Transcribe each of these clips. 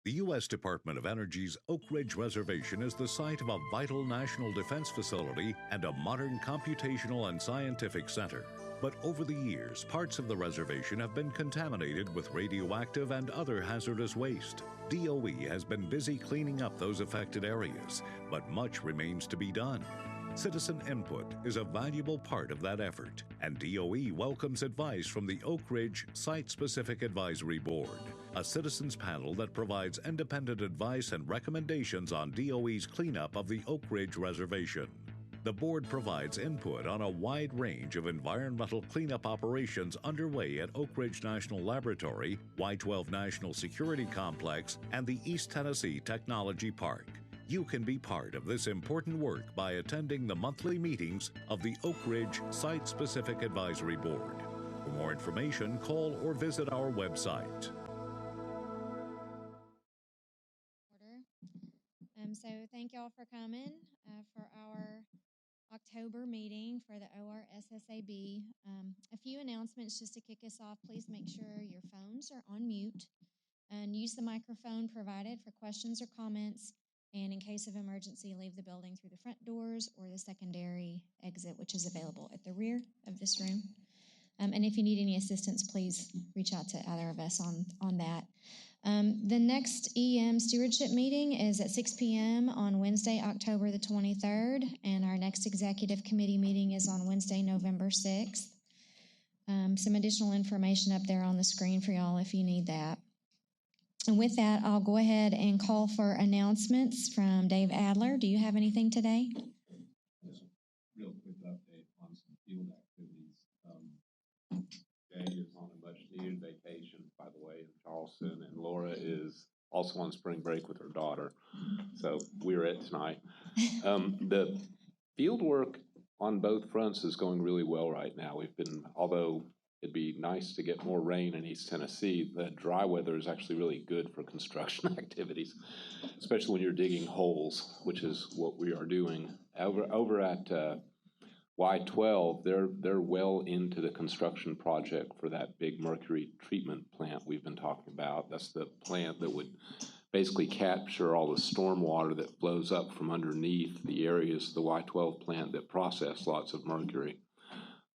The U.S. Department of Energy's Oak Ridge Reservation is the site of a vital national defense facility and a modern computational and scientific center. But over the years, parts of the reservation have been contaminated with radioactive and other hazardous waste. DOE has been busy cleaning up those affected areas, but much remains to be done. Citizen input is a valuable part of that effort, and DOE welcomes advice from the Oak Ridge Site-Specific Advisory Board, a citizens panel that provides independent advice and recommendations on DOE's cleanup of the Oak Ridge Reservation. The board provides input on a wide range of environmental cleanup operations underway at Oak Ridge National Laboratory, Y-12 National Security Complex, and the East Tennessee Technology Park. You can be part of this important work by attending the monthly meetings of the Oak Ridge Site-Specific Advisory Board. For more information, call or visit our website. So thank y'all for coming for our October meeting for the ORSSAB. A few announcements just to kick us off. Please make sure your phones are on mute and use the microphone provided for questions or comments. And in case of emergency, leave the building through the front doors or the secondary exit, which is available at the rear of this room. And if you need any assistance, please reach out to either of us on that. The next EM stewardship meeting is at 6 p.m. on Wednesday, October the 23rd, and our next executive committee meeting is on Wednesday, November 6th. Some additional information up there on the screen for y'all if you need that. And with that, I'll go ahead and call for announcements from Dave Adler. Do you have anything today? Just a real quick update on some field activities. Jay is on a much-needed vacation, by the way, in Charleston, and Laura is also on spring break with her daughter. So we're at tonight. The field work on both fronts is going really well right now. We've been, although it'd be nice to get more rain in East Tennessee, the dry weather is actually really good for construction activities, especially when you're digging holes, which is what we are doing. Over at Y-12, they're well into the construction project for that big mercury treatment plant we've been talking about. That's the plant that would basically capture all the storm water that flows up from underneath the areas of the Y-12 plant that process lots of mercury.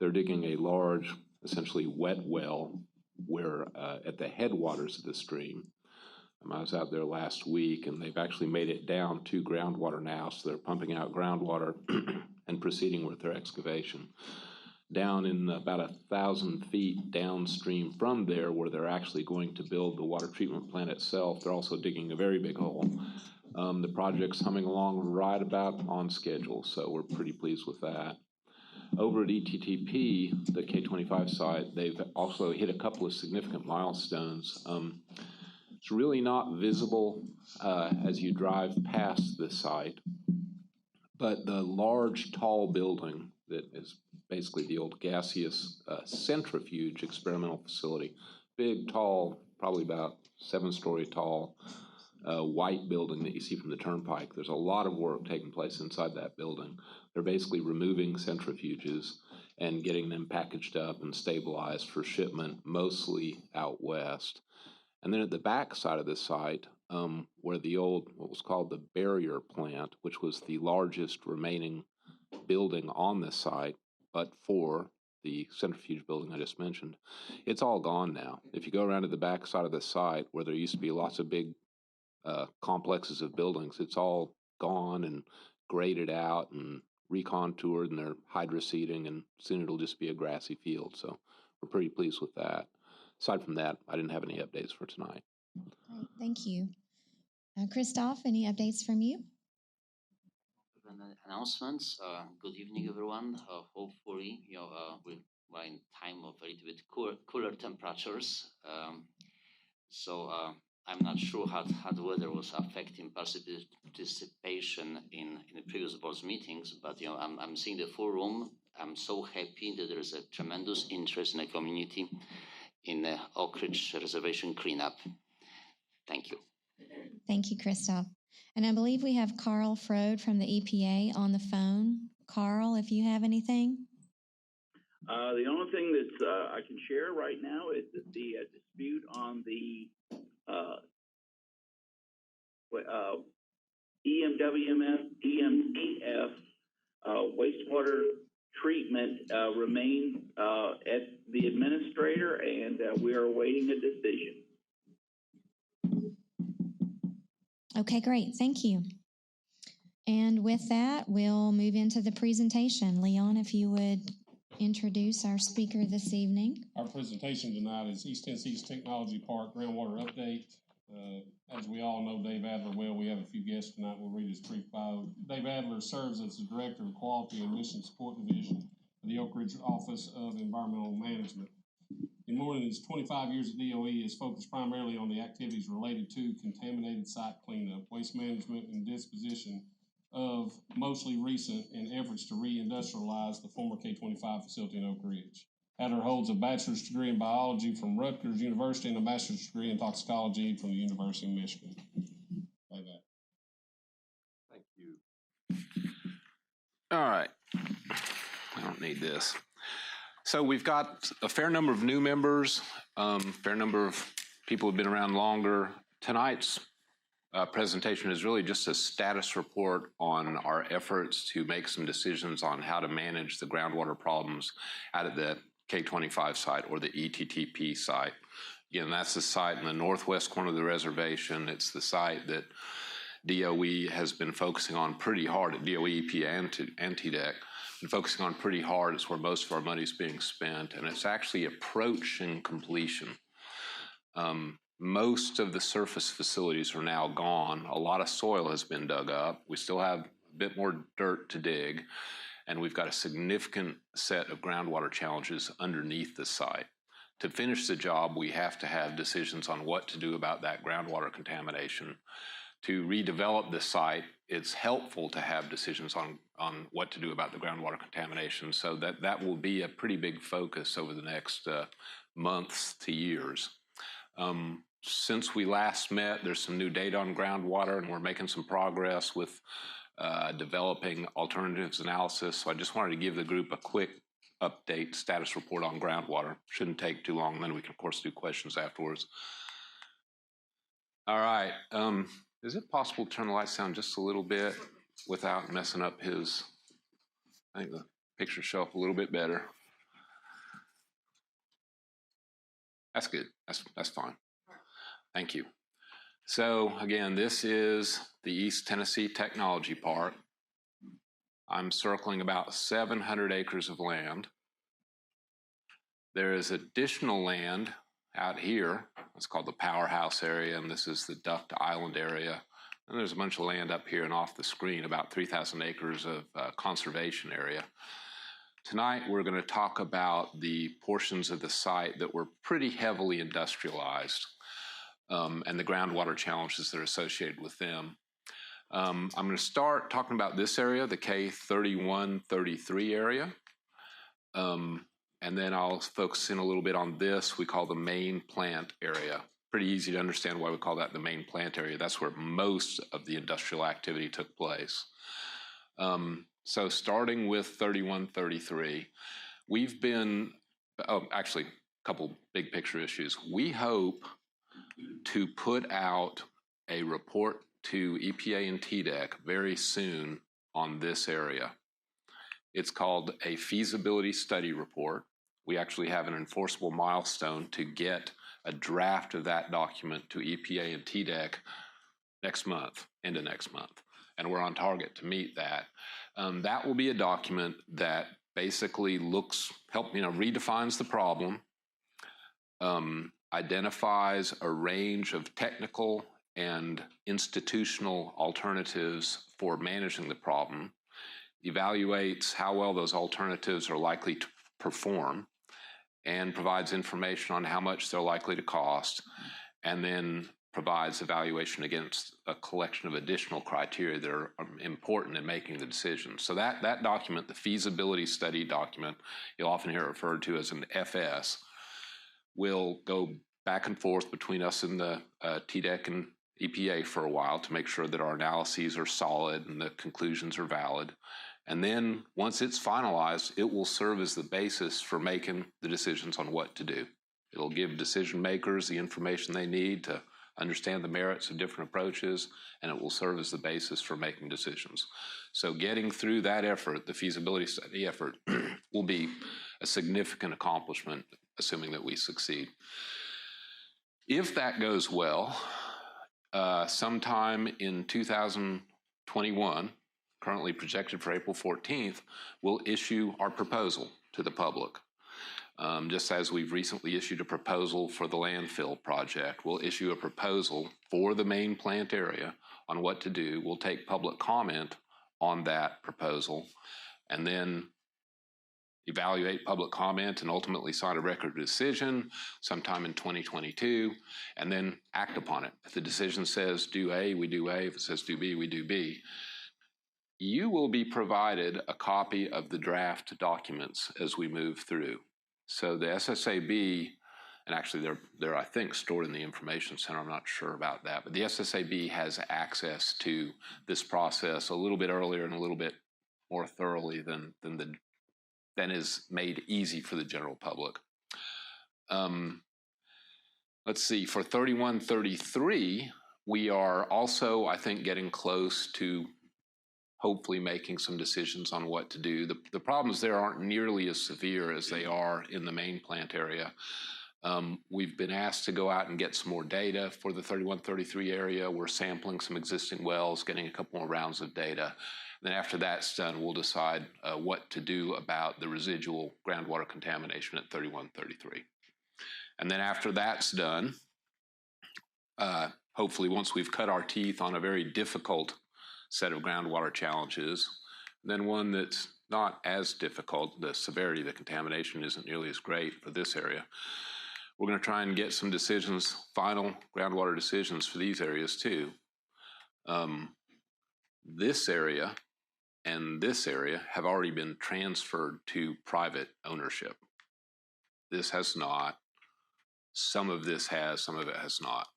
They're digging a large, essentially wet well where at the headwaters of the stream. I was out there last week, and they've actually made it down to groundwater now, so they're pumping out groundwater and proceeding with their excavation. Down in about 1,000 feet downstream from there, where they're actually going to build the water treatment plant itself, they're also digging a very big hole. The project's humming along right about on schedule, so we're pretty pleased with that. Over at ETTP, the K-25 site, they've also hit a couple of significant milestones. It's really not visible as you drive past the site, but the large, tall building that is basically the old gaseous centrifuge experimental facility, big, tall, probably about 7-story tall, white building that you see from the turnpike. There's a lot of work taking place inside that building. They're basically removing centrifuges and getting them packaged up and stabilized for shipment, mostly out west. And then at the back side of the site, where the old, what was called the barrier plant, which was the largest remaining building on the site, but for the centrifuge building I just mentioned, it's all gone now. If you go around to the back side of the site, where there used to be lots of big complexes of buildings, it's all gone and graded out and recontoured, and they're hydroseeding, and soon it'll just be a grassy field. So we're pretty pleased with that. Aside from that, I didn't have any updates for tonight. Great, thank you. Christoph, any updates from you? Announcements. Good evening, everyone. Hopefully, we're in time of a little bit cooler temperatures. So I'm not sure how the weather was affecting participation in the previous board's meetings, but I'm seeing the full room. I'm so happy that there is a tremendous interest in the community in the Oak Ridge Reservation cleanup. Thank you. Thank you, Christoph. And I believe we have Carl Frode from the EPA on the phone. Carl, if you have anything. The only thing that I can share right now is that the dispute on the EMF, wastewater treatment remain at the administrator, and we are awaiting a decision. Okay, great. Thank you. And with that, we'll move into the presentation. Leon, if you would introduce our speaker this evening. Our presentation tonight is East Tennessee's Technology Park Groundwater Update. As we all know Dave Adler well, we have a few guests tonight. We'll read his brief bio. Dave Adler serves as the Director of Quality and Mission Support Division of the Oak Ridge Office of Environmental Management. In more than his 25 years at DOE, he is focused primarily on the activities related to contaminated site cleanup, waste management, and disposition of mostly recent in efforts to re-industrialize the former K-25 facility in Oak Ridge. Adler holds a bachelor's degree in biology from Rutgers University and a master's degree in toxicology from the University of Michigan. Like that. Thank you. All right. I don't need this. So we've got a fair number of new members, fair number of people who've been around longer. Tonight's presentation is really just a status report on our efforts to make some decisions on how to manage the groundwater problems out of the K-25 site or the ETTP site. Again, that's the site in the northwest corner of the reservation. It's the site that DOE has been focusing on pretty hard at DOE, EPA, and TDEC. Been focusing on pretty hard. It's where most of our money is being spent, and it's actually approaching completion. Most of the surface facilities are now gone. A lot of soil has been dug up. We still have a bit more dirt to dig, and we've got a significant set of groundwater challenges underneath the site. To finish the job, we have to have decisions on what to do about that groundwater contamination. To redevelop the site, it's helpful to have decisions on what to do about the groundwater contamination, so that will be a pretty big focus over the next months to years. Since we last met, there's some new data on groundwater, and we're making some progress with developing alternatives analysis. So I just wanted to give the group a quick update status report on groundwater. Shouldn't take too long, then we can, of course, do questions afterwards. All right. Is it possible to turn the lights down just a little bit without messing up his, I think the pictures show up a little bit better. That's good. That's fine. Thank you. So again, this is the East Tennessee Technology Park. I'm circling about 700 acres of land. There is additional land out here. It's called the Powerhouse area, and this is the Duck Island area. And there's a bunch of land up here and off the screen, about 3,000 acres of conservation area. Tonight, we're going to talk about the portions of the site that were pretty heavily industrialized and the groundwater challenges that are associated with them. I'm going to start talking about this area, the K3133 area. And then I'll focus in a little bit on this we call the main plant area. Pretty easy to understand why we call that the main plant area. That's where most of the industrial activity took place. So starting with 3133, we've been, actually, a couple big picture issues. We hope to put out a report to EPA and TDEC very soon on this area. It's called a feasibility study report. We actually have an enforceable milestone to get a draft of that document to EPA and TDEC next month, end of next month. And we're on target to meet that. That will be a document that basically redefines the problem, identifies a range of technical and institutional alternatives for managing the problem, evaluates how well those alternatives are likely to perform, and provides information on how much they're likely to cost, and then provides evaluation against a collection of additional criteria that are important in making the decision. So that document, the feasibility study document, you'll often hear it referred to as an FS, will go back and forth between us and the TDEC and EPA for a while to make sure that our analyses are solid and the conclusions are valid. And then once it's finalized, it will serve as the basis for making the decisions on what to do. It'll give decision makers the information they need to understand the merits of different approaches, and it will serve as the basis for making decisions. So getting through that effort, the feasibility study effort, will be a significant accomplishment, assuming that we succeed. If that goes well, sometime in 2021, currently projected for April 14th, we'll issue our proposal to the public. Just as we've recently issued a proposal for the landfill project, we'll issue a proposal for the main plant area on what to do. We'll take public comment on that proposal and then evaluate public comment and ultimately sign a record of decision sometime in 2022 and then act upon it. If the decision says do A, we do A. If it says do B, we do B. You will be provided a copy of the draft documents as we move through. So the SSAB, and actually they're I think stored in the information center, I'm not sure about that, but the SSAB has access to this process a little bit earlier and a little bit more thoroughly than is made easy for the general public. Let's see, for 3133, we are also, I think, getting close to hopefully making some decisions on what to do. The problems there aren't nearly as severe as they are in the main plant area. We've been asked to go out and get some more data for the 3133 area. We're sampling some existing wells, getting a couple more rounds of data. Then after that's done, we'll decide what to do about the residual groundwater contamination at 3133. And then after that's done, hopefully once we've cut our teeth on a very difficult set of groundwater challenges, then one that's not as difficult, the severity of the contamination isn't nearly as great for this area. We're going to try and get some decisions, final groundwater decisions for these areas too. This area and this area have already been transferred to private ownership. This has not. Some of this has, some of it has not.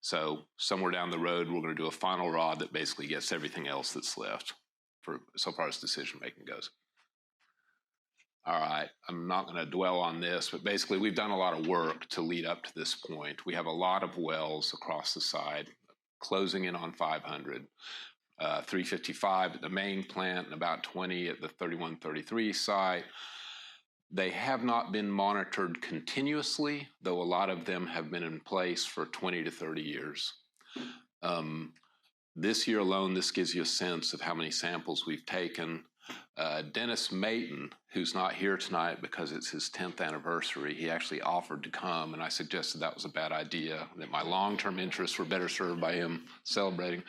So somewhere down the road, we're going to do a final rod that basically gets everything else that's left for so far as decision making goes. All right, I'm not going to dwell on this, but basically we've done a lot of work to lead up to this point. We have a lot of wells across the side, closing in on 500. 355 at the main plant and about 20 at the 3133 site. They have not been monitored continuously, though a lot of them have been in place for 20 to 30 years. This year alone, this gives you a sense of how many samples we've taken. Dennis Mayton, who's not here tonight because it's his 10th anniversary, he actually offered to come, and I suggested that was a bad idea, that my long-term interests were better served by him celebrating.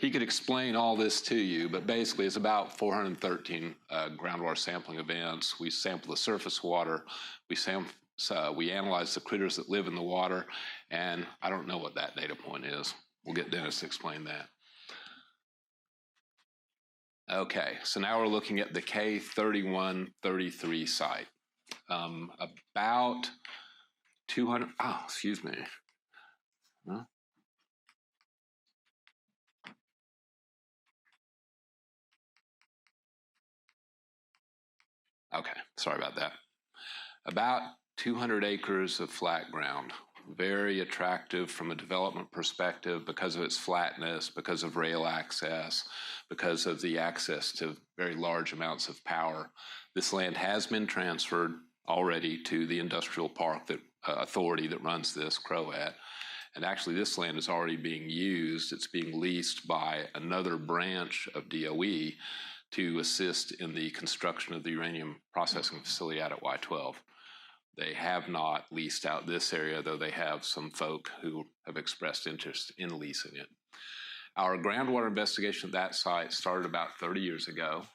He could explain all this to you, but basically it's about 413 groundwater sampling events. We sample the surface water, we analyze the critters that live in the water, and I don't know what that data point is. We'll get Dennis to explain that. Okay, so now we're looking at the K3133 site. About 200, excuse me. Huh? Okay, sorry about that. About 200 acres of flat ground. Very attractive from a development perspective because of its flatness, because of rail access, because of the access to very large amounts of power. This land has been transferred already to the industrial park authority that runs this, CROAT. And actually this land is already being used. It's being leased by another branch of DOE to assist in the construction of the uranium processing facility out at Y12. They have not leased out this area, though they have some folk who have expressed interest in leasing it. Our groundwater investigation at that site started about 30 years ago.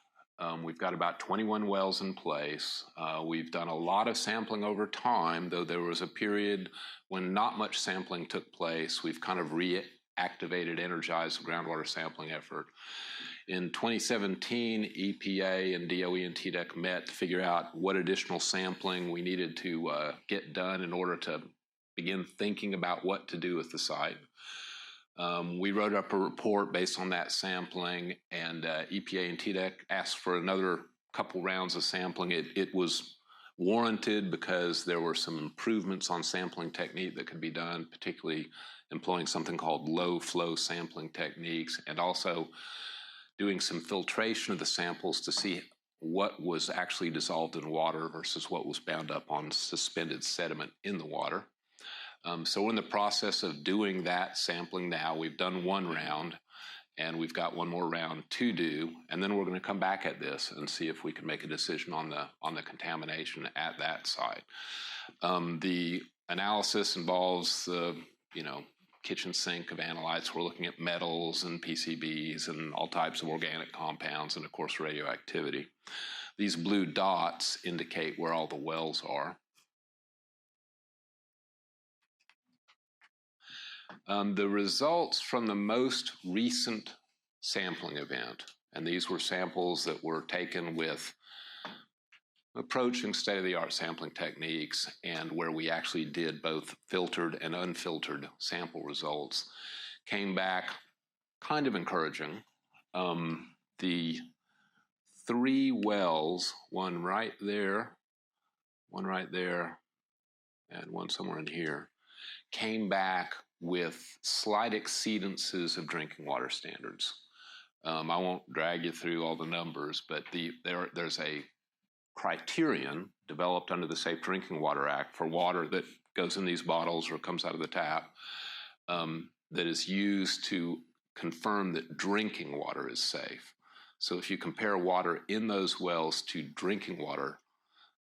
We've got about 21 wells in place. We've done a lot of sampling over time, though there was a period when not much sampling took place. We've kind of reactivated, energized the groundwater sampling effort. In 2017, EPA and DOE and TDEC met to figure out what additional sampling we needed to get done in order to begin thinking about what to do with the site. We wrote up a report based on that sampling, and EPA and TDEC asked for another couple rounds of sampling. It was warranted because there were some improvements on sampling technique that could be done, particularly employing something called low flow sampling techniques, and also doing some filtration of the samples to see what was actually dissolved in water versus what was bound up on suspended sediment in the water. So we're in the process of doing that sampling now. We've done one round, and we've got one more round to do, and then we're going to come back at this and see if we can make a decision on the contamination at that site. The analysis involves the kitchen sink of analytes. We're looking at metals and PCBs and all types of organic compounds and, of course, radioactivity. These blue dots indicate where all the wells are. The results from the most recent sampling event, and these were samples that were taken with approaching state-of-the-art sampling techniques and where we actually did both filtered and unfiltered sample results, came back kind of encouraging. The 3 wells, one right there, and one somewhere in here, came back with slight exceedances of drinking water standards. I won't drag you through all the numbers, but there's a criterion developed under the Safe Drinking Water Act for water that goes in these bottles or comes out of the tap that is used to confirm that drinking water is safe. So if you compare water in those wells to drinking water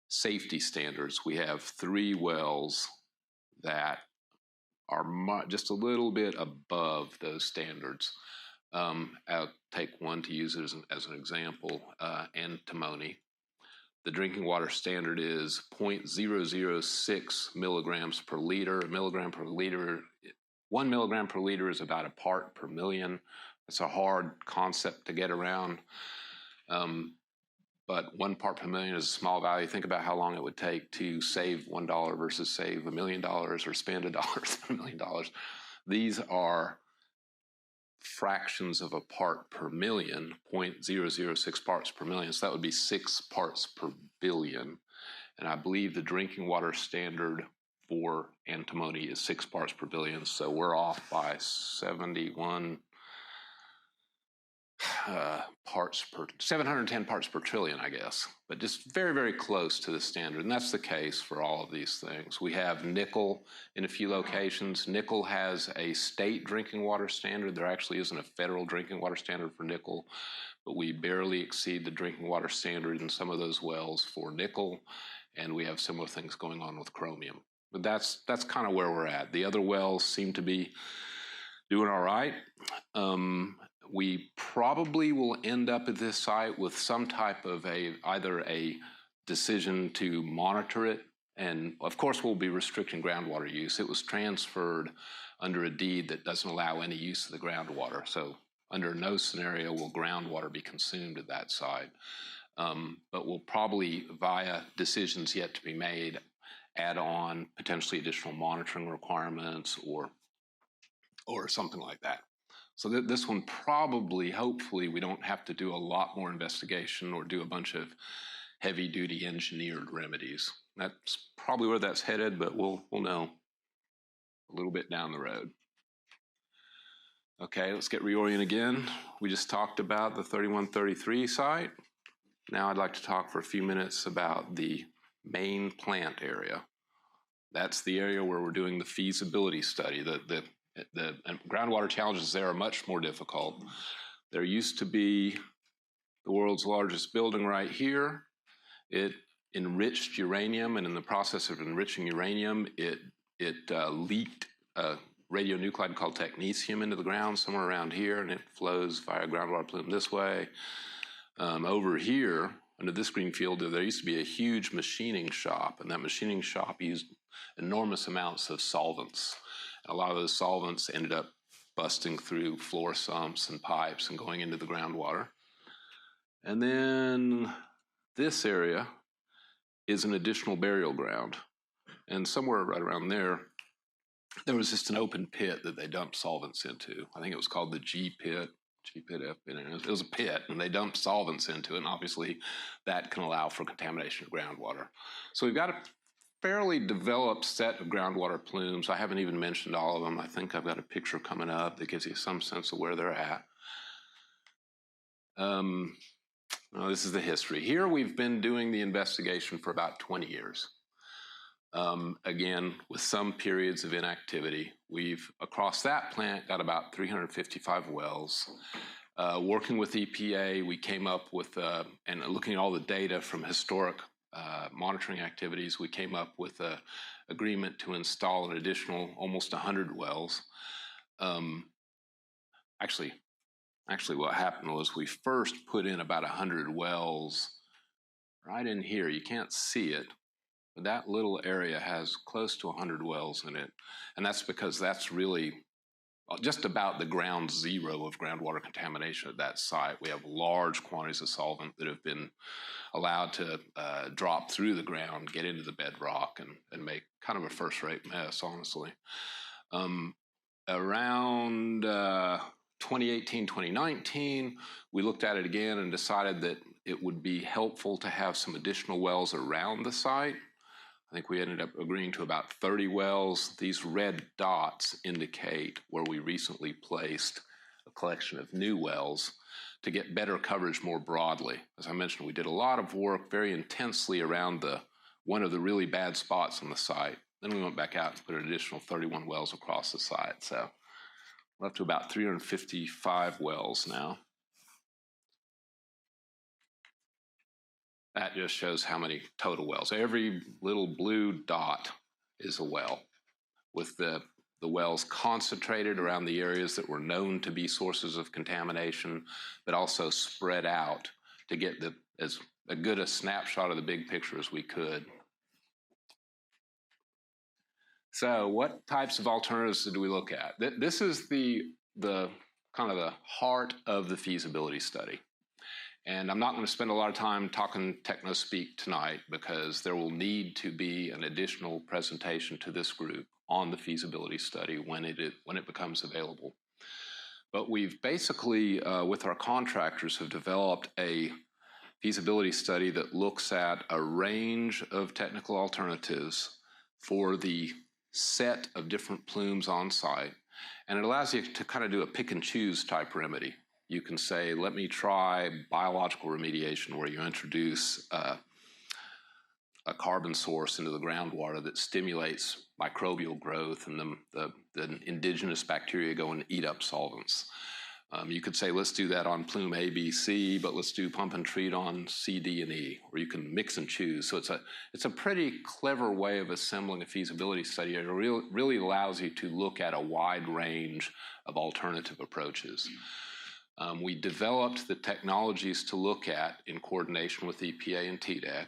safety standards, we have 3 wells that are just a little bit above those standards. I'll take one to use as an example, antimony. The drinking water standard is 0.006 milligrams per liter. 1 milligram per liter is about a part per million. It's a hard concept to get around. But 1 part per million is a small value. Think about how long it would take to save $1 versus save $1 million or spend $1 for $1 million. These are fractions of a part per million, 0.006 parts per million. So that would be 6 parts per billion. And I believe the drinking water standard for antimony is 6 parts per billion. So we're off by 71 710 parts per trillion, I guess, but just very, very close to the standard. And that's the case for all of these things. We have nickel in a few locations. Nickel has a state drinking water standard. There actually isn't a federal drinking water standard for nickel, but we barely exceed the drinking water standard in some of those wells for nickel. And we have similar things going on with chromium. But that's kind of where we're at. The other wells seem to be doing all right. We probably will end up at this site with some type of either a decision to monitor it, and of course we'll be restricting groundwater use. It was transferred under a deed that doesn't allow any use of the groundwater, so under no scenario will groundwater be consumed at that site. But we'll probably, via decisions yet to be made, add on potentially additional monitoring requirements or something like that. So this one probably, hopefully, we don't have to do a lot more investigation or do a bunch of heavy-duty engineered remedies. That's probably where that's headed, but we'll know a little bit down the road. Okay, let's get reoriented again. We just talked about the 3133 site. Now I'd like to talk for a few minutes about the main plant area. That's the area where we're doing the feasibility study. The groundwater challenges there are much more difficult. There used to be the world's largest building right here. It enriched uranium, and in the process of enriching uranium, it leaked a radionuclide called technetium into the ground somewhere around here, and it flows via groundwater plume this way. Over here, under this green field, there used to be a huge machining shop, and that machining shop used enormous amounts of solvents. A lot of those solvents ended up busting through floor sumps and pipes and going into the groundwater. And then this area is an additional burial ground. And somewhere right around there was just an open pit that they dumped solvents into. I think it was called the G pit. GPIT, it was a pit, and they dumped solvents into it, and obviously that can allow for contamination of groundwater. So we've got a fairly developed set of groundwater plumes. I haven't even mentioned all of them. I think I've got a picture coming up that gives you some sense of where they're at. Well, this is the history. Here we've been doing the investigation for about 20 years. Again, with some periods of inactivity. We've, across that plant, got about 355 wells. Working with EPA, we came up with, and looking at all the data from historic monitoring activities, we came up with an agreement to install an additional almost 100 wells. Actually, what happened was we first put in about 100 wells right in here. You can't see it, but that little area has close to 100 wells in it. And that's because that's really just about the ground zero of groundwater contamination at that site. We have large quantities of solvent that have been allowed to drop through the ground, get into the bedrock, and make kind of a first-rate mess, honestly. Around 2018, 2019, we looked at it again and decided that it would be helpful to have some additional wells around the site. I think we ended up agreeing to about 30 wells. These red dots indicate where we recently placed a collection of new wells to get better coverage more broadly. As I mentioned, we did a lot of work very intensely around one of the really bad spots on the site. Then we went back out and put an additional 31 wells across the site. So we're up to about 355 wells now. That just shows how many total wells. Every little blue dot is a well, with the wells concentrated around the areas that were known to be sources of contamination, but also spread out to get as good a snapshot of the big picture as we could. So what types of alternatives do we look at? This is the kind of the heart of the feasibility study. And I'm not going to spend a lot of time talking techno-speak tonight because there will need to be an additional presentation to this group on the feasibility study when it becomes available. But we've basically, with our contractors, have developed a feasibility study that looks at a range of technical alternatives for the set of different plumes on site. And it allows you to kind of do a pick and choose type remedy. You can say, let me try biological remediation where you introduce a carbon source into the groundwater that stimulates microbial growth, and the indigenous bacteria go and eat up solvents. You could say, let's do that on plume A, B, C, but let's do pump and treat on C, D, and E, or you can mix and choose. So it's a pretty clever way of assembling a feasibility study. It really allows you to look at a wide range of alternative approaches. We developed the technologies to look at in coordination with EPA and TDEC.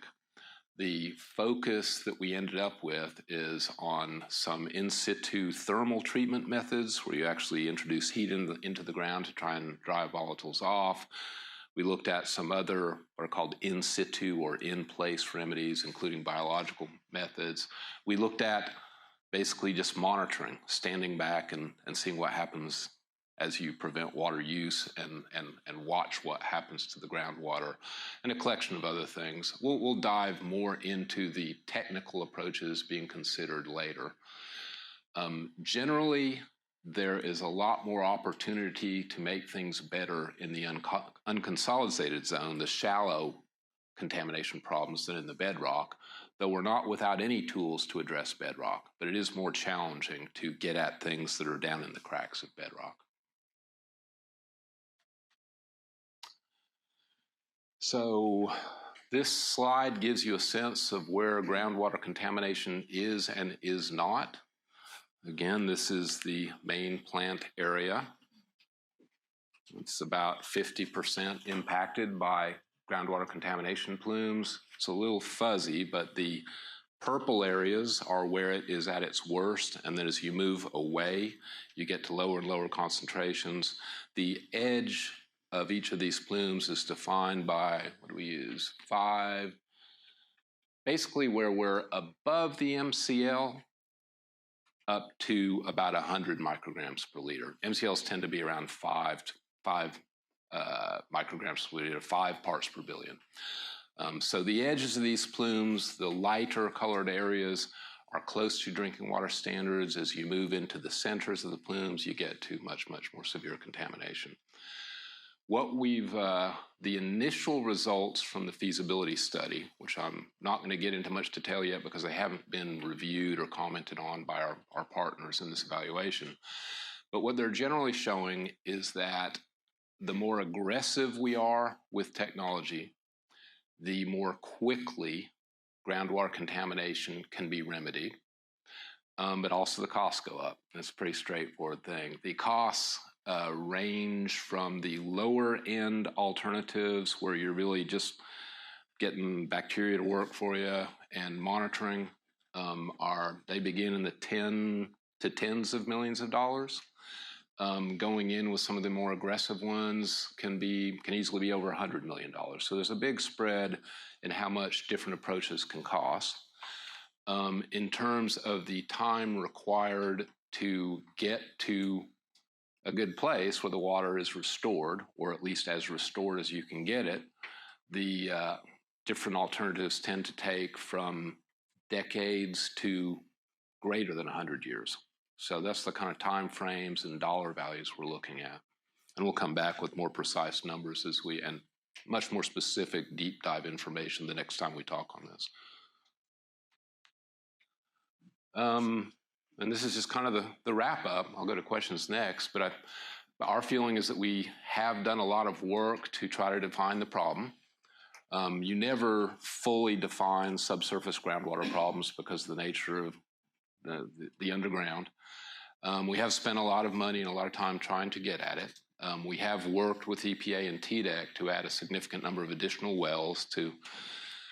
The focus that we ended up with is on some in situ thermal treatment methods where you actually introduce heat into the ground to try and dry volatiles off. We looked at some other what are called in situ or in place remedies, including biological methods. We looked at basically just monitoring, standing back and seeing what happens as you prevent water use and watch what happens to the groundwater, and a collection of other things. We'll dive more into the technical approaches being considered later. Generally, there is a lot more opportunity to make things better in the unconsolidated zone, the shallow contamination problems, than in the bedrock, though we're not without any tools to address bedrock, but it is more challenging to get at things that are down in the cracks of bedrock. So this slide gives you a sense of where groundwater contamination is and is not. Again, this is the main plant area. It's about 50% impacted by groundwater contamination plumes. It's a little fuzzy, but the purple areas are where it is at its worst, and then as you move away, you get to lower and lower concentrations. The edge of each of these plumes is defined by, what do we use, 5, basically where we're above the MCL up to about 100 micrograms per liter. MCLs tend to be around 5 micrograms per liter, 5 parts per billion. So the edges of these plumes, the lighter colored areas, are close to drinking water standards. As you move into the centers of the plumes, you get to much, much more severe contamination. What we've, the initial results from the feasibility study, which I'm not going to get into much detail yet because they haven't been reviewed or commented on by our partners in this evaluation, but what they're generally showing is that the more aggressive we are with technology, the more quickly groundwater contamination can be remedied, but also the costs go up. That's a pretty straightforward thing. The costs range from the lower end alternatives where you're really just getting bacteria to work for you and monitoring. They begin in the tens of millions of dollars. Going in with some of the more aggressive ones can easily be over $100 million. So there's a big spread in how much different approaches can cost. In terms of the time required to get to a good place where the water is restored, or at least as restored as you can get it, the different alternatives tend to take from decades to greater than 100 years. So that's the kind of time frames and dollar values we're looking at. And we'll come back with more precise numbers and much more specific deep dive information the next time we talk on this. And this is just kind of the wrap up. I'll go to questions next, but our feeling is that we have done a lot of work to try to define the problem. You never fully define subsurface groundwater problems because of the nature of the underground. We have spent a lot of money and a lot of time trying to get at it. We have worked with EPA and TDEC to add a significant number of additional wells to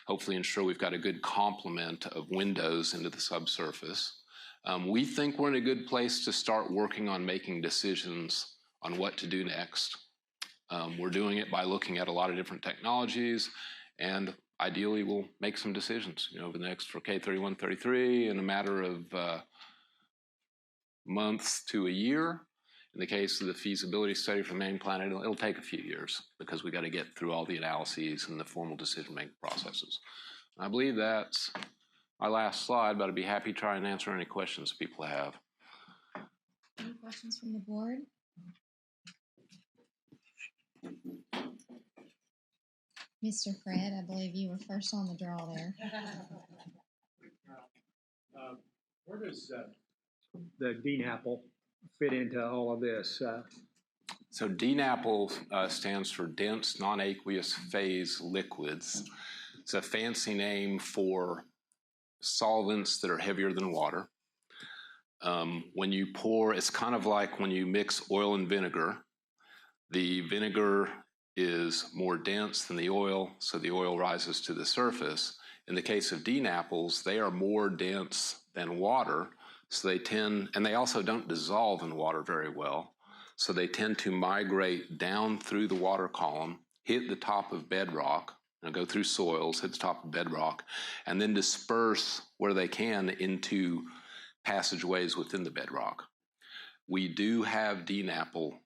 hopefully ensure we've got a good complement of windows into the subsurface. We think we're in a good place to start working on making decisions on what to do next. We're doing it by looking at a lot of different technologies, and ideally we'll make some decisions over the next, for K31, 33, in a matter of months to a year. In the case of the feasibility study for the main plant, it'll take a few years because we got to get through all the analyses and the formal decision-making processes. I believe that's my last slide, but I'd be happy to try and answer any questions people have. Any questions from the board? Mr. Fred, I believe you were first on the draw there. Where does the DNAPL fit into all of this? So DNAPL stands for dense non-aqueous phase liquids. It's a fancy name for solvents that are heavier than water. When you pour, it's kind of like when you mix oil and vinegar. The vinegar is more dense than the oil, so the oil rises to the surface. In the case of DNAPLs, they are more dense than water, so they tend, and they also don't dissolve in water very well, so they tend to migrate down through the water column, hit the top of bedrock, go through soils, hit the top of bedrock, and then disperse where they can into passageways within the bedrock. We do have DNAPL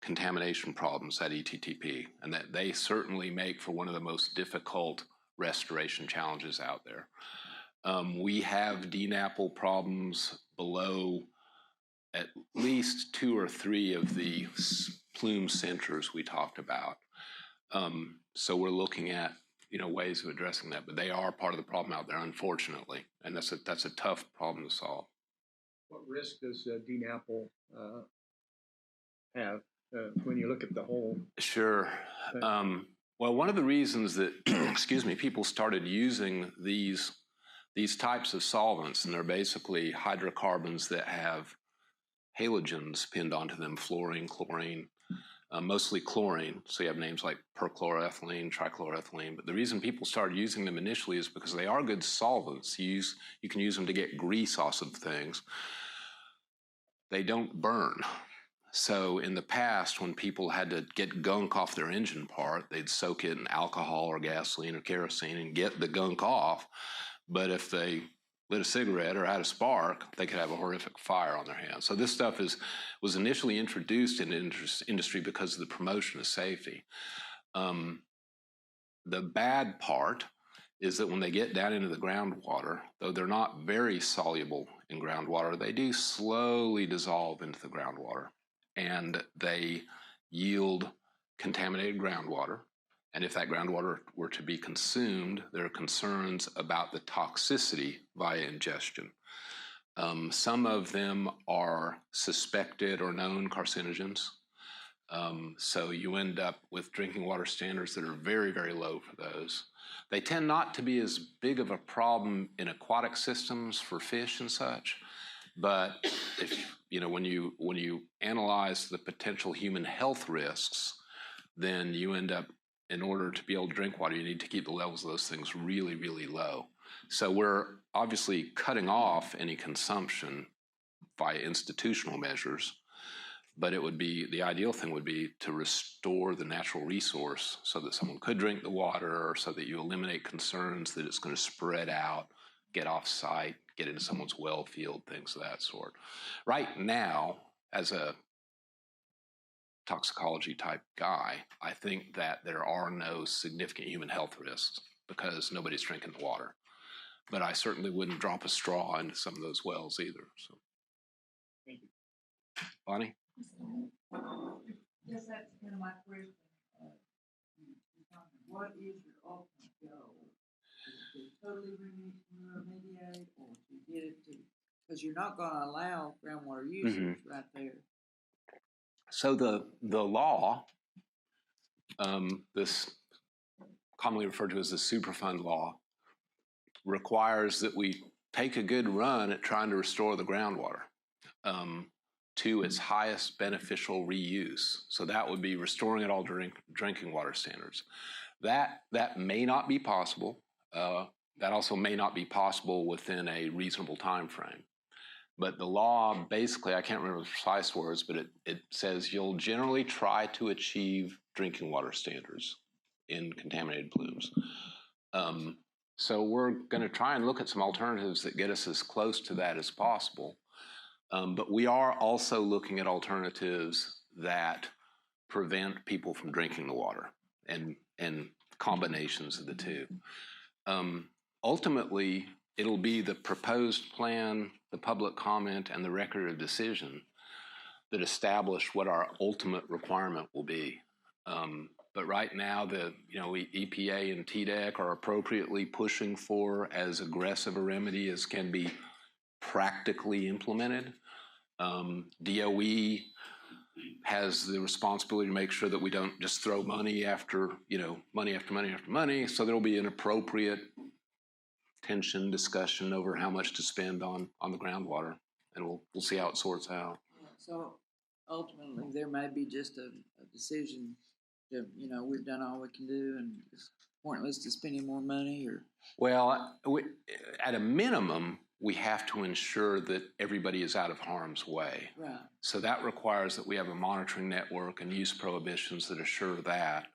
contamination problems at ETTP, and that they certainly make for one of the most difficult restoration challenges out there. We have DNAPL problems below at least 2 or 3 of the plume centers we talked about. So we're looking at ways of addressing that, but they are part of the problem out there, unfortunately, and that's a tough problem to solve. What risk does DNAPL have when you look at the whole? Sure. Well, one of the reasons that excuse me, people started using these types of solvents, and they're basically hydrocarbons that have halogens pinned onto them, fluorine, chlorine, mostly chlorine. So you have names like perchloroethylene, trichloroethylene. But the reason people started using them initially is because they are good solvents. You can use them to get grease off of things. They don't burn. So in the past, when people had to get gunk off their engine part, they'd soak it in alcohol or gasoline or kerosene and get the gunk off. But if they lit a cigarette or had a spark, they could have a horrific fire on their hands. So this stuff was initially introduced in the industry because of the promotion of safety. The bad part is that when they get down into the groundwater, though they're not very soluble in groundwater, they do slowly dissolve into the groundwater, and they yield contaminated groundwater. And if that groundwater were to be consumed, there are concerns about the toxicity via ingestion. Some of them are suspected or known carcinogens. So you end up with drinking water standards that are very, very low for those. They tend not to be as big of a problem in aquatic systems for fish and such, but if when you analyze the potential human health risks, then you end up, in order to be able to drink water, you need to keep the levels of those things really, really low. So we're obviously cutting off any consumption via institutional measures, but the ideal thing would be to restore the natural resource so that someone could drink the water, or so that you eliminate concerns that it's going to spread out, get off site, get into someone's well field, things of that sort. Right now, as a toxicology type guy, I think that there are no significant human health risks because nobody's drinking the water. But I certainly wouldn't drop a straw into some of those wells either. So, Thank you. Bonnie? Yes, that's kind of my question. What is your ultimate goal? Is it to totally remediate, or to get it to, because you're not going to allow groundwater users right there. So the law, this commonly referred to as the Superfund law, requires that we take a good run at trying to restore the groundwater to its highest beneficial reuse. So that would be restoring it all drinking water standards. That may not be possible. That also may not be possible within a reasonable time frame. But the law, basically, I can't remember the precise words, but it says you'll generally try to achieve drinking water standards in contaminated plumes. So we're going to try and look at some alternatives that get us as close to that as possible. But we are also looking at alternatives that prevent people from drinking the water, and combinations of the two. Ultimately, it'll be the proposed plan, the public comment, and the record of decision that establish what our ultimate requirement will be. But right now, EPA and TDEC are appropriately pushing for as aggressive a remedy as can be practically implemented. DOE has the responsibility to make sure that we don't just throw money after money after money after money. So there will be an appropriate tension discussion over how much to spend on the groundwater, and we'll see how it sorts out. So ultimately, there may be just a decision that we've done all we can do, and it's pointless to spend any more money. Or well, at a minimum, we have to ensure that everybody is out of harm's way. Right. So that requires that we have a monitoring network and use prohibitions that assure that.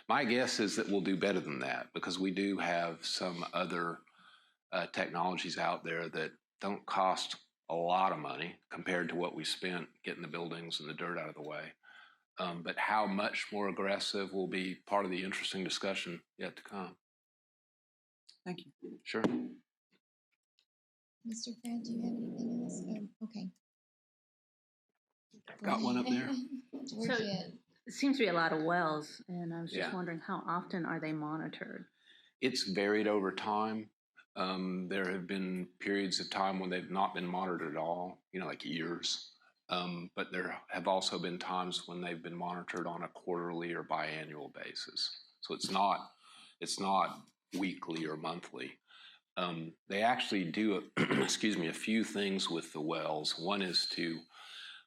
My guess is that we'll do better than that, because we do have some other technologies out there that don't cost a lot of money compared to what we spent getting the buildings and the dirt out of the way. But how much more aggressive will be part of the interesting discussion yet to come. Thank you. Sure. Mr. Fred, do you have anything else? Oh, okay. Got one up there? Georgia. It seems to be a lot of wells, and I was just Yeah. wondering, how often are they monitored? It's varied over time. There have been periods of time when they've not been monitored at all, like years. But there have also been times when they've been monitored on a quarterly or biannual basis. So it's not weekly or monthly. They actually do, a few things with the wells. One is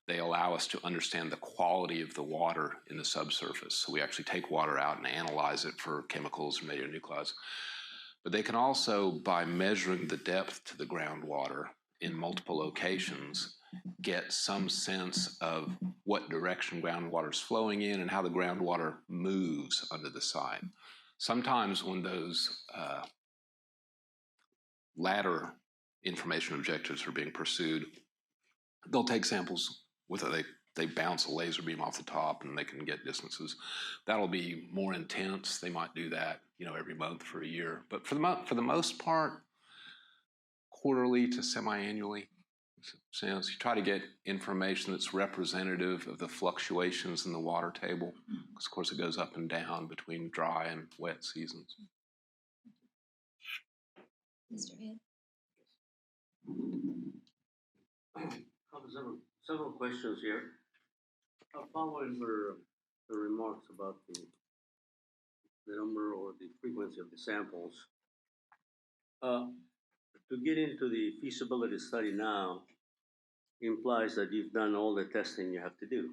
they allow us to understand the quality of the water in the subsurface. So we actually take water out and analyze it for chemicals or radionuclides. But they can also, by measuring the depth to the groundwater in multiple locations, get some sense of what direction groundwater is flowing in and how the groundwater moves under the site. Sometimes when those latter information objectives are being pursued, they'll take samples with it. They bounce a laser beam off the top and they can get distances. That'll be more intense. They might do that, every month for a year. But for the most part, quarterly to semi-annually. So you try to get information that's representative of the fluctuations in the water table, because of course it goes up and down between dry and wet seasons. Mr. Ed? I have several questions here. Following her remarks about the number or the frequency of the samples, to get into the feasibility study now implies that you've done all the testing you have to do.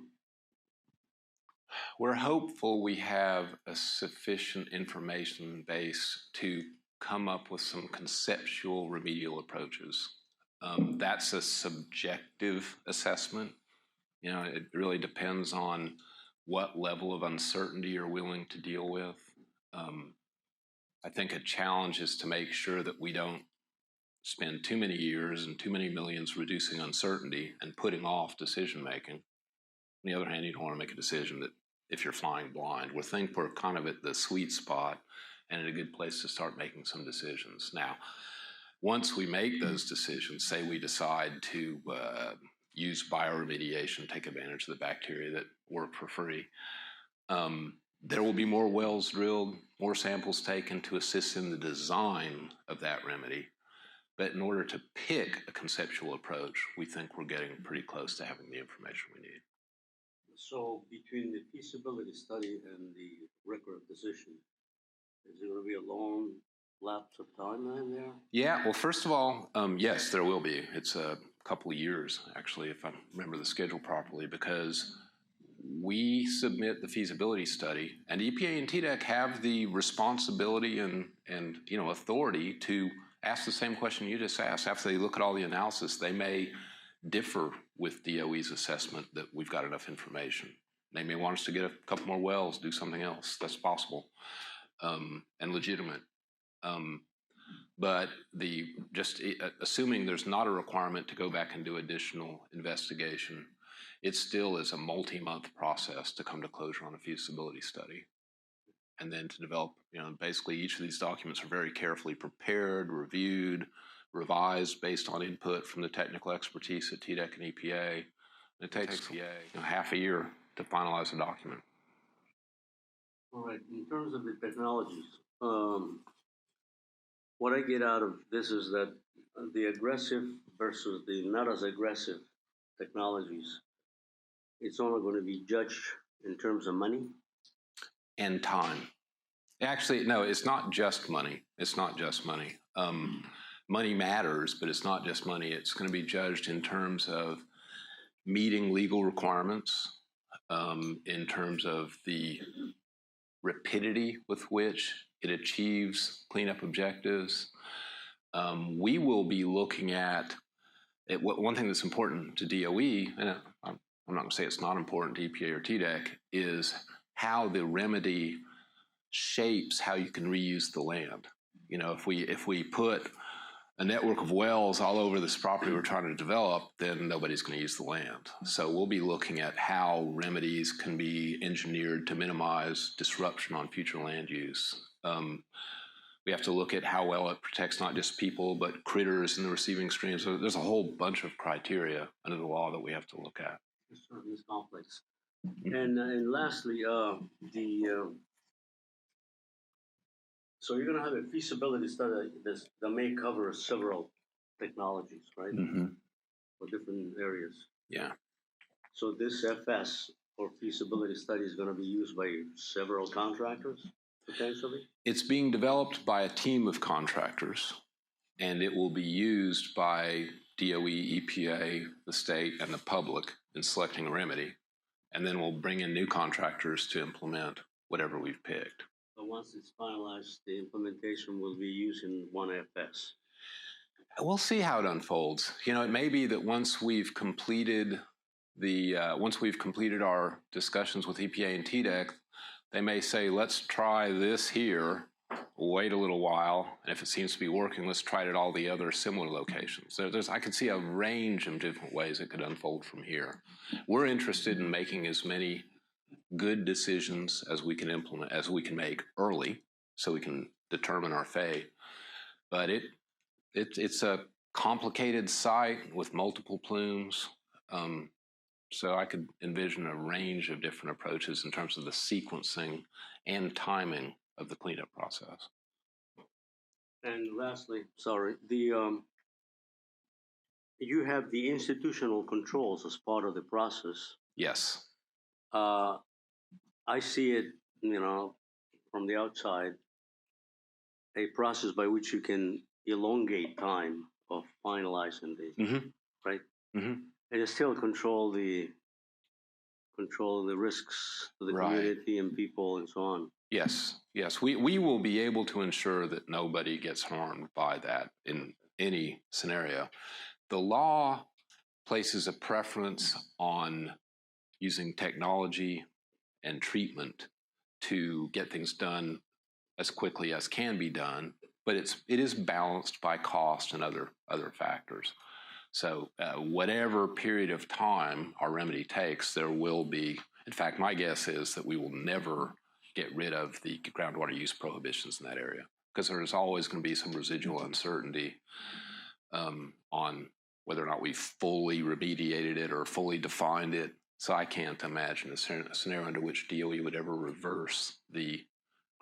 We're hopeful we have a sufficient information base to come up with some conceptual remedial approaches. That's a subjective assessment. It really depends on what level of uncertainty you're willing to deal with. I think a challenge is to make sure that we don't spend too many years and too many millions reducing uncertainty and putting off decision making. On the other hand, you don't want to make a decision that if you're flying blind. We think we're kind of at the sweet spot and at a good place to start making some decisions. Now, once we make those decisions, say we decide to use bioremediation, take advantage of the bacteria that work for free, there will be more wells drilled, more samples taken to assist in the design of that remedy. But in order to pick a conceptual approach, we think we're getting pretty close to having the information we need. So between the feasibility study and the record of decision, is there going to be a long lapse of timeline there? Yeah, well, first of all, yes, there will be. It's a couple of years, actually, if I remember the schedule properly, because we submit the feasibility study, and EPA and TDEC have the responsibility and authority to ask the same question you just asked. After they look at all the analysis, they may differ with DOE's assessment that we've got enough information. They may want us to get a couple more wells, do something else. That's possible and legitimate. But assuming there's not a requirement to go back and do additional investigation, it still is a multi-month process to come to closure on a feasibility study. And then to develop, basically each of these documents are very carefully prepared, reviewed, revised based on input from the technical expertise at TDEC and EPA. It takes half a year to finalize a document. All right, in terms of the technologies, what I get out of this is that the aggressive versus the not as aggressive technologies, it's only going to be judged in terms of money? And time. Actually, no, it's not just money. It's not just money. Money matters, but it's not just money. It's going to be judged in terms of meeting legal requirements, in terms of the rapidity with which it achieves cleanup objectives. We will be looking at one thing that's important to DOE, and I'm not going to say it's not important to EPA or TDEC, is how the remedy shapes how you can reuse the land. If we put a network of wells all over this property we're trying to develop, then nobody's going to use the land. So we'll be looking at how remedies can be engineered to minimize disruption on future land use. We have to look at how well it protects not just people, but critters in the receiving stream. So there's a whole bunch of criteria under the law that we have to look at. It certainly is complex. And lastly, so you're going to have a feasibility study that may cover several technologies, right? Mm-hmm. For different areas. Yeah. So this FS or feasibility study is going to be used by several contractors, potentially? It's being developed by a team of contractors, and it will be used by DOE, EPA, the state, and the public in selecting a remedy. And then we'll bring in new contractors to implement whatever we've picked. But once it's finalized, the implementation will be using one FS. We'll see how it unfolds. It may be that once we've completed our discussions with EPA and TDEC, they may say, let's try this here wait a little while, and if it seems to be working, let's try it at all the other similar locations. I could see a range of different ways it could unfold from here. We're interested in making as many good decisions as we can implement, as we can make early, so we can determine our fate. But it's a complicated site with multiple plumes. So I could envision a range of different approaches in terms of the sequencing and timing of the cleanup process. And lastly, sorry, you have the institutional controls as part of the process. Yes. I see it, from the outside, a process by which you can elongate time of finalizing the right, and you still control the risks to the community and people and so on. Yes, we will be able to ensure that nobody gets harmed by that in any scenario. The law places a preference on using technology and treatment to get things done as quickly as can be done, but it is balanced by cost and other factors. So whatever period of time our remedy takes, there will be, in fact, my guess is that we will never get rid of the groundwater use prohibitions in that area, because there's always going to be some residual uncertainty on whether or not we fully remediated it or fully defined it. So I can't imagine a scenario under which DOE would ever reverse the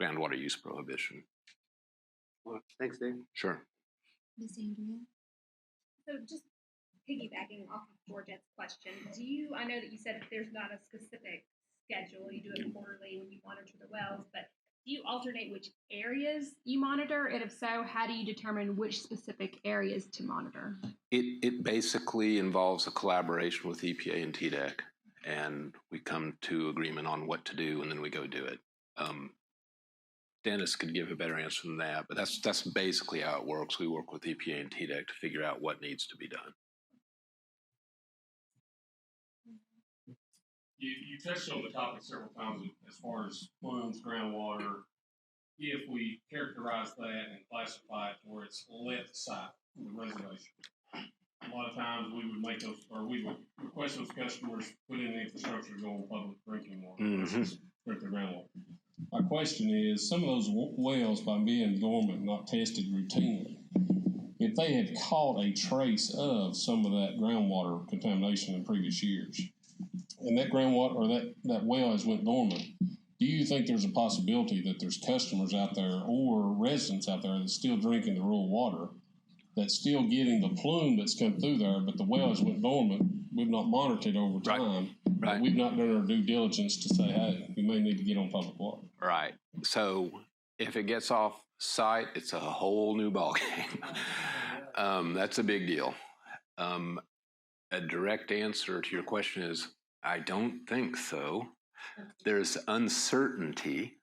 groundwater use prohibition. Well, thanks, Dave. Sure. Ms. Andrea? So just piggybacking off of Georgette's question, I know that you said that there's not a specific schedule, you do it quarterly when you monitor the wells, but do you alternate which areas you monitor? And if so, how do you determine which specific areas to monitor? It basically involves a collaboration with EPA and TDEC, and we come to agreement on what to do, and then we go do it. Dennis could give a better answer than that, but that's basically how it works. We work with EPA and TDEC to figure out what needs to be done. You touched on the topic several times as far as plumes, groundwater. If we characterize that and classify it where it's left side of the reservation, a lot of times we would make those, or we would request those customers put in the infrastructure to go on public drinking water versus drink their groundwater. My question is, some of those wells, by being dormant, not tested routinely, if they had caught a trace of some of that groundwater contamination in previous years, and that groundwater or that well has went dormant, do you think there's a possibility that there's customers out there or residents out there that's still drinking the rural water, that's still getting the plume that's come through there, but the well has went dormant? We've not monitored over time. Right. We've not done our due diligence to say, hey, we may need to get on public water. Right. So if it gets off site, it's a whole new ballgame. That's a big deal. A direct answer to your question is, I don't think so. There's uncertainty,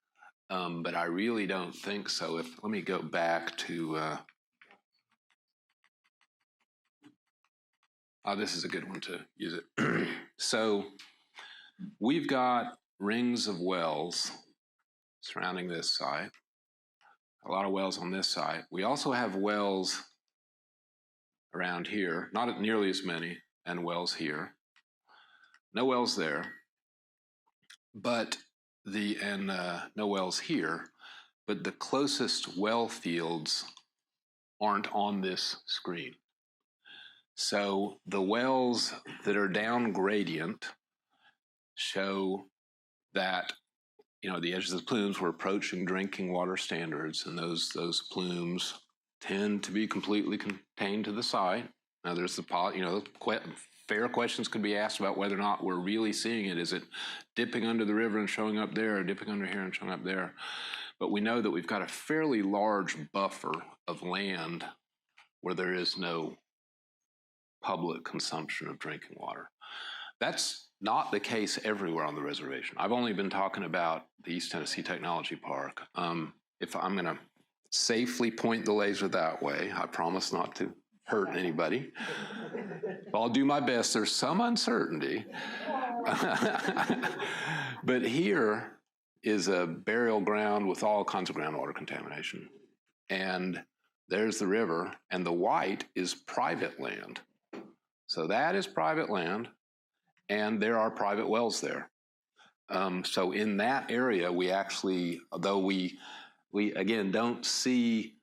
but I really don't think so. Let me go back to, this is a good one to use it. So we've got rings of wells surrounding this site, a lot of wells on this site. We also have wells around here, not nearly as many, and wells here. No wells there, but no wells here, but the closest well fields aren't on this screen. So the wells that are down gradient show that, the edges of the plumes were approaching drinking water standards, and those plumes tend to be completely contained to the site. Now there's fair questions could be asked about whether or not we're really seeing it. Is it dipping under the river and showing up there, or dipping under here and showing up there? But we know that we've got a fairly large buffer of land where there is no public consumption of drinking water. That's not the case everywhere on the reservation. I've only been talking about the East Tennessee Technology Park. If I'm going to safely point the laser that way, I promise not to hurt anybody. I'll do my best. There's some uncertainty. But here, is a burial ground with all kinds of groundwater contamination. And there's the river, and the white is private land. So that is private land, and there are private wells there. So in that area, we actually, though we again don't see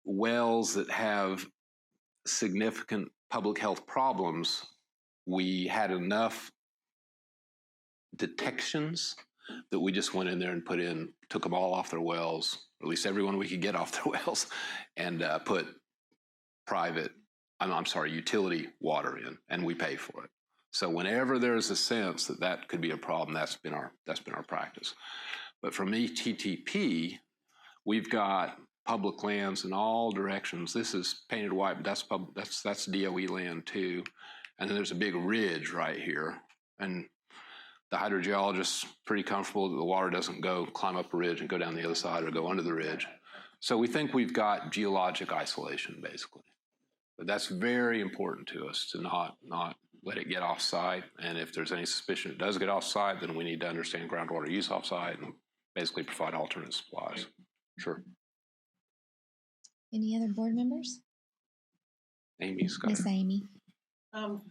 wells that have significant public health problems, we had enough detections that we just went in there and took them all off their wells, or at least everyone we could get off their wells, and put utility water in, and we pay for it. So whenever there's a sense that that could be a problem, that's been our practice. But from ETTP, we've got public lands in all directions. This is painted white, but that's DOE land too. And then there's a big ridge right here, and the hydrogeologist's pretty comfortable that the water doesn't climb up a ridge and go down the other side or go under the ridge. So we think we've got geologic isolation, basically. But that's very important to us to not let it get off-site. And if there's any suspicion it does get off-site, then we need to understand groundwater use off-site and basically provide alternate supplies. Sure. Any other board members? Amy's got Miss it. Amy.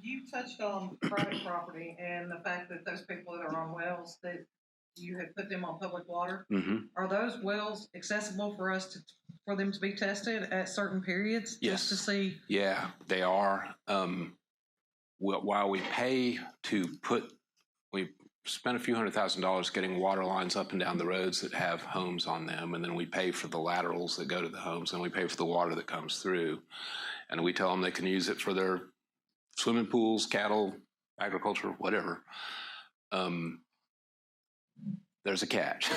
You touched on private property and the fact that those people that are on wells, that you had put them on public water. Mm-hmm. Are those wells accessible for them to be tested at certain periods? Yes. Just to see? Yeah, they are. While we pay we spent a few $100,000 getting water lines up and down the roads that have homes on them, and then we pay for the laterals that go to the homes, and we pay for the water that comes through. And we tell them they can use it for their swimming pools, cattle, agriculture, whatever. There's a catch.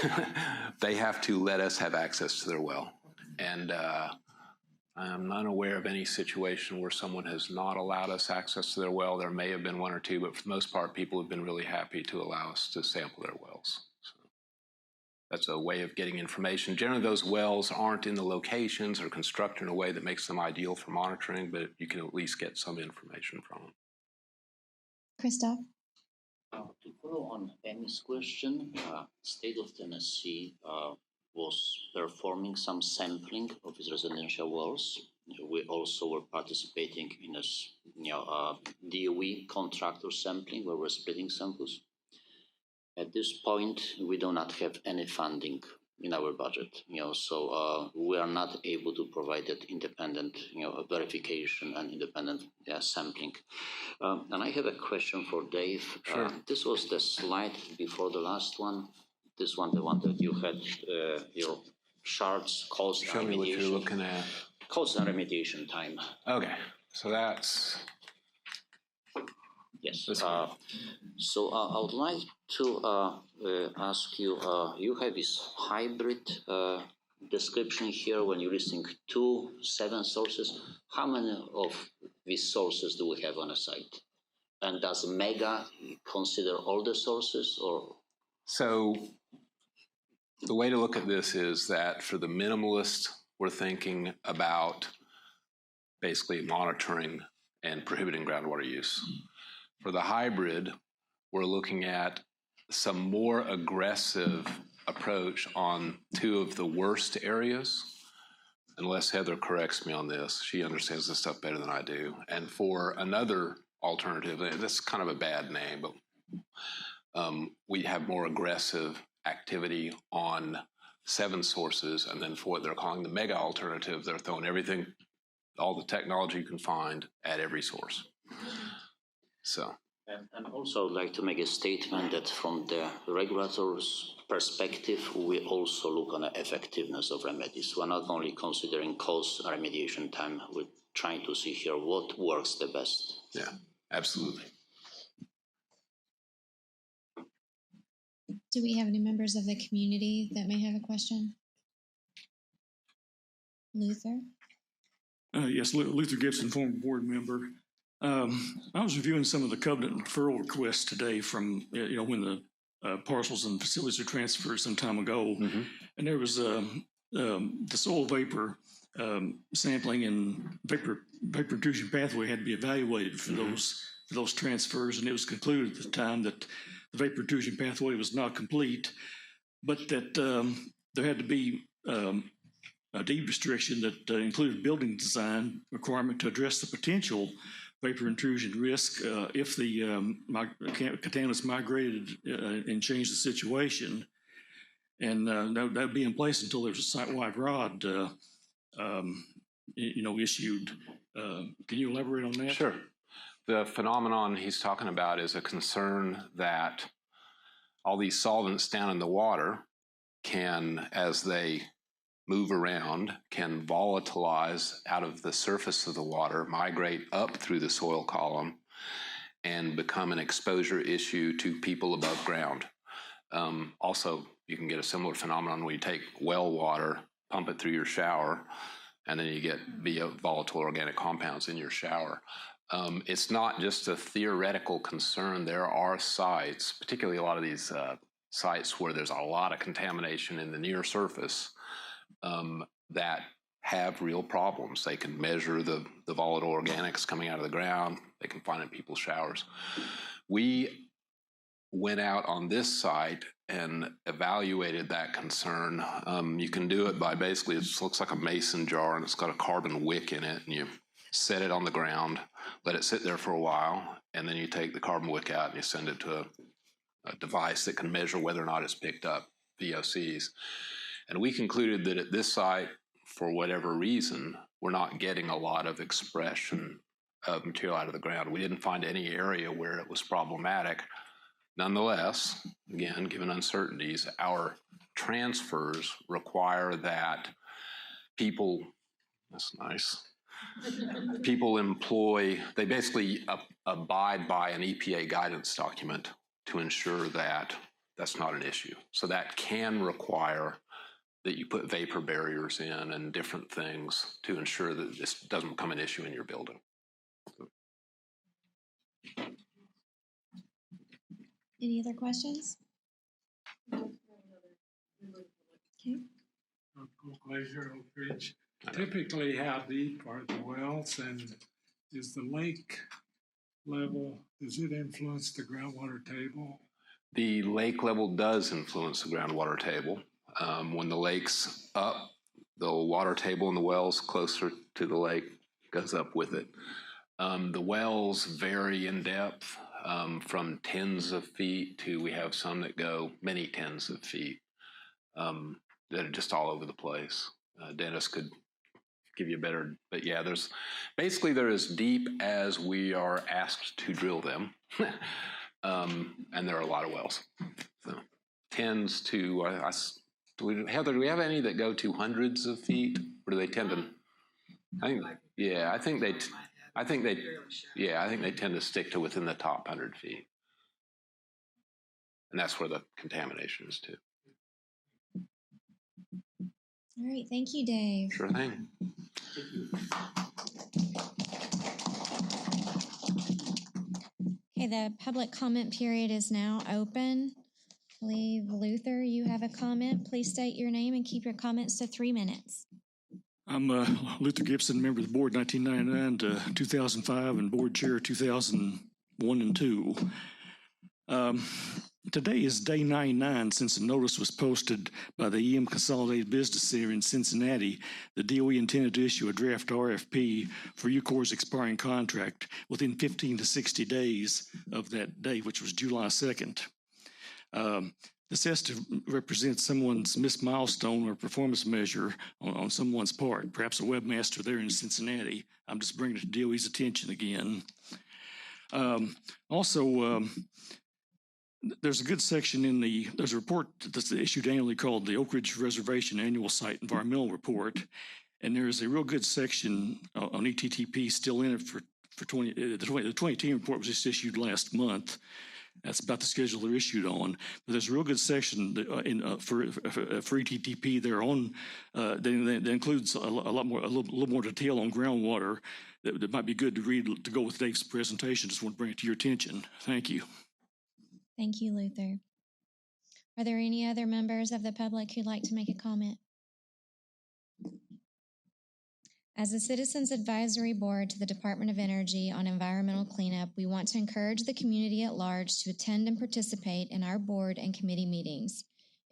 They have to let us have access to their well. And I'm unaware of any situation where someone has not allowed us access to their well. There may have been one or two, but for the most part, people have been really happy to allow us to sample their wells. So that's a way of getting information. Generally, those wells aren't in the locations or constructed in a way that makes them ideal for monitoring, but you can at least get some information from them. Christoph? To follow on Amy's question, state of Tennessee was performing some sampling of its residential wells. We also were participating in a DOE contractor sampling where we're splitting samples. At this point, we do not have any funding in our budget, so we are not able to provide that independent, verification and independent sampling. And I have a question for Dave. Sure. This was the slide before the last one. This one, the one that you had your charts, cost Show and me what you're remediation. looking at. Cost and remediation time. Okay, so that's... Yes. So I would like to ask you, you have this hybrid description here when you're listing 7 sources. How many of these sources do we have on a site? And does MEGA consider all the sources, or? So the way to look at this is that for the minimalist, we're thinking about basically monitoring and prohibiting groundwater use. For the hybrid, we're looking at some more aggressive approach on 2 of the worst areas. Unless Heather corrects me on this, she understands this stuff better than I do. And for another alternative, and this is kind of a bad name, but we have more aggressive activity on 7 sources, and then for what they're calling the mega alternative, they're throwing everything, all the technology you can find at every source. So. And also I'd like to make a statement that from the regulator's perspective, we also look on the effectiveness of remedies. We're not only considering cost and remediation time, we're trying to see here what works the best. Yeah, absolutely. Do we have any members of the community that may have a question? Luther? Yes, Luther Gibson, former board member. I was reviewing some of the covenant deferral requests today from, when the parcels and facilities are transferred some time ago. Mm-hmm. And there was the soil vapor sampling and vapor intrusion pathway had to be evaluated for those transfers. And it was concluded at the time that the vapor intrusion pathway was not complete. but that there had to be a deed restriction that included building design requirement to address the potential vapor intrusion risk if the contaminants migrated and changed the situation. And that would be in place until there's a site-wide ROD, issued. Can you elaborate on that? Sure. The phenomenon he's talking about is a concern that all these solvents down in the water can, as they move around, can volatilize out of the surface of the water, migrate up through the soil column, and become an exposure issue to people above ground. Also, you can get a similar phenomenon when you take well water, pump it through your shower, and then you get volatile organic compounds in your shower. It's not just a theoretical concern. There are sites, particularly a lot of these sites where there's a lot of contamination in the near surface, that have real problems. They can measure the volatile organics coming out of the ground. They can find it in people's showers. We went out on this site and evaluated that concern. You can do it by basically, it looks like a mason jar and it's got a carbon wick in it, and you set it on the ground, let it sit there for a while, and then you take the carbon wick out and you send it to a device that can measure whether or not it's picked up VOCs. And we concluded that at this site, for whatever reason, we're not getting a lot of expression of material out of the ground. We didn't find any area where it was problematic. Nonetheless, again, given uncertainties, our transfers require that people, that's nice, people they basically abide by an EPA guidance document to ensure that that's not an issue. So that can require that you put vapor barriers in and different things to ensure that this doesn't become an issue in your building. Any other questions? Okay. Glacier Oak Ridge. Typically, how deep are the wells, and is the lake level, does it influence the groundwater table? The lake level does influence the groundwater table. When the lake's up, the water table in the wells closer to the lake goes up with it. The wells vary in depth, from tens of feet to, we have some that go many tens of feet, that are just all over the place. Dennis could give you a better, but yeah, they're as deep as we are asked to drill them. And there are a lot of wells. So tens to, Heather, do we have any that go to hundreds of feet, or do they tend to? I think they tend to stick to within the top 100 feet, and that's where the contamination is too. All right, thank you, Dave. Sure thing. Okay, the public comment period is now open. I believe, Luther, you have a comment. Please state your name and keep your comments to 3 minutes. I'm Luther Gibson, member of the board 1999 to 2005 and board chair 2001 and 2. Today is day 99 since a notice was posted by the EM Consolidated Business Center in Cincinnati. The DOE intended to issue a draft RFP for UCOR's expiring contract within 15 to 60 days of that day, which was July 2nd. This has to represent someone's missed milestone or performance measure on someone's part, perhaps a webmaster there in Cincinnati. I'm just bringing it to DOE's attention again. There's a good section there's a report that's issued annually called the Oak Ridge Reservation Annual Site Environmental Report, and there is a real good section on ETTP still in it for the 2010 report was just issued last month. That's about the schedule they're issued on. But there's a real good section for ETTP there on that includes a little more detail on groundwater that might be good to read to go with Dave's presentation. Just want to bring it to your attention. Thank you. Thank you, Luther. Are there any other members of the public who'd like to make a comment? As a Citizens Advisory Board to the Department of Energy on environmental cleanup, we want to encourage the community at large to attend and participate in our board and committee meetings.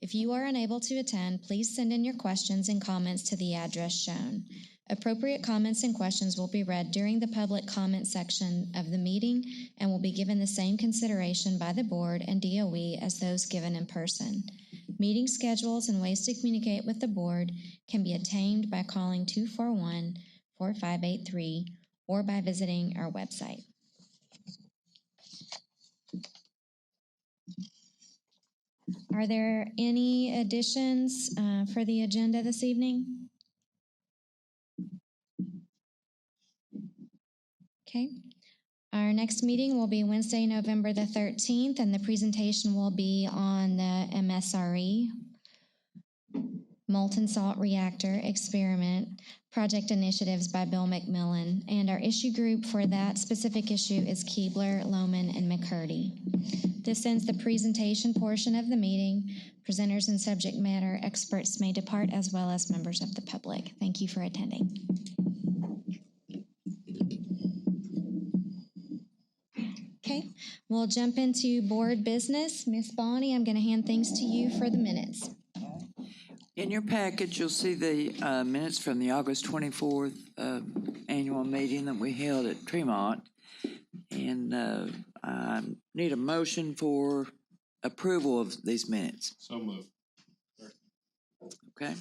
If you are unable to attend, please send in your questions and comments to the address shown. Appropriate comments and questions will be read during the public comment section of the meeting and will be given the same consideration by the board and DOE as those given in person. Meeting schedules and ways to communicate with the board can be obtained by calling 241-4583 or by visiting our website. Are there any additions for the agenda this evening? Okay. Our next meeting will be Wednesday, November the 13th, and the presentation will be on the MSRE, Molten Salt Reactor Experiment Project Initiatives by Bill McMillan. And our issue group for that specific issue is Keebler, Lohman, and McCurdy. This ends the presentation portion of the meeting. Presenters and subject matter experts may depart, as well as members of the public. Thank you for attending. Okay, we'll jump into board business. Ms. Bonnie, I'm going to hand things to you for the minutes. In your package, you'll see the minutes from the August 24th annual meeting that we held at Tremont. And I need a motion for approval of these minutes. So moved. Okay.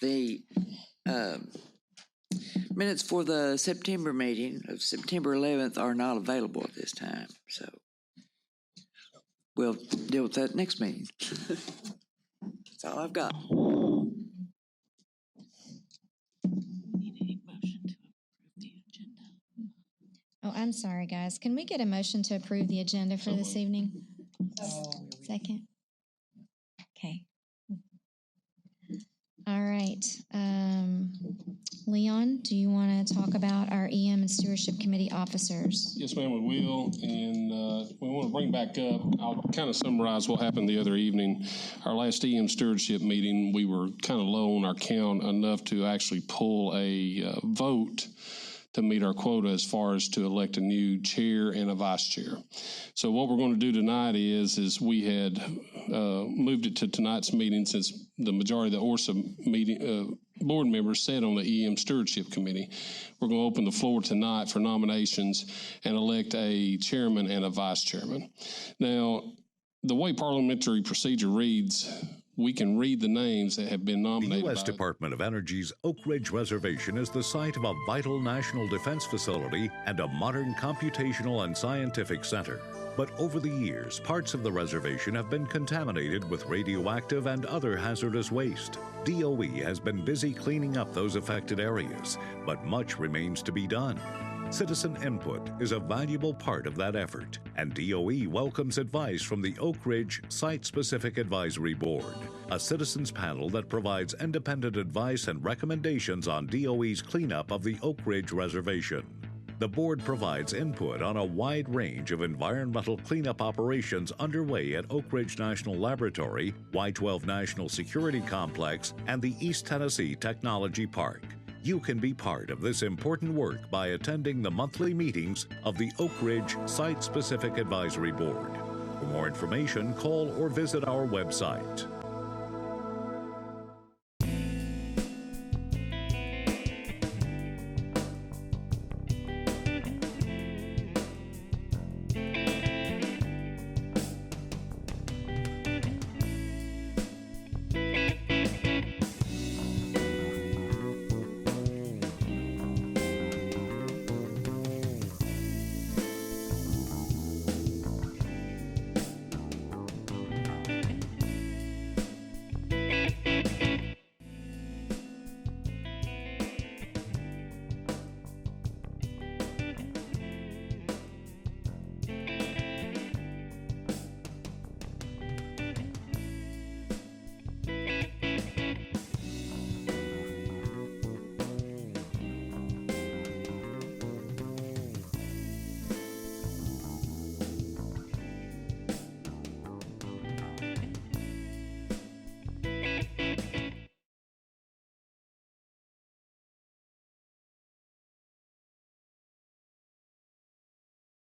The minutes for the September meeting of September 11th are not available at this time, so we'll deal with that next meeting. That's all I've got. Oh, I'm sorry, guys. Can we get a motion to approve the agenda for this evening? Second. Okay. All right. Leon, do you want to talk about our EM and Stewardship Committee officers? Yes, ma'am, we will. And we want to bring back up, I'll kind of summarize what happened the other evening. Our last EM stewardship meeting, we were kind of low on our count enough to actually pull a vote to meet our quota as far as to elect a new chair and a vice chair. So what we're going to do tonight is we had moved it to tonight's meeting since the majority of the ORSA meeting board members sat on the EM Stewardship Committee. We're going to open the floor tonight for nominations and elect a chairman and a vice chairman. Now, the way parliamentary procedure reads, we can read the names that have been nominated. The U.S. Department of Energy's Oak Ridge Reservation is the site of a vital national defense facility and a modern computational and scientific center. But over the years, parts of the reservation have been contaminated with radioactive and other hazardous waste. DOE has been busy cleaning up those affected areas, but much remains to be done. Citizen input is a valuable part of that effort, and DOE welcomes advice from the Oak Ridge Site-Specific Advisory Board, a citizens panel that provides independent advice and recommendations on DOE's cleanup of the Oak Ridge Reservation. The board provides input on a wide range of environmental cleanup operations underway at Oak Ridge National Laboratory, Y-12 National Security Complex, and the East Tennessee Technology Park. You can be part of this important work by attending the monthly meetings of the Oak Ridge Site-Specific Advisory Board. For more information, call or visit our website.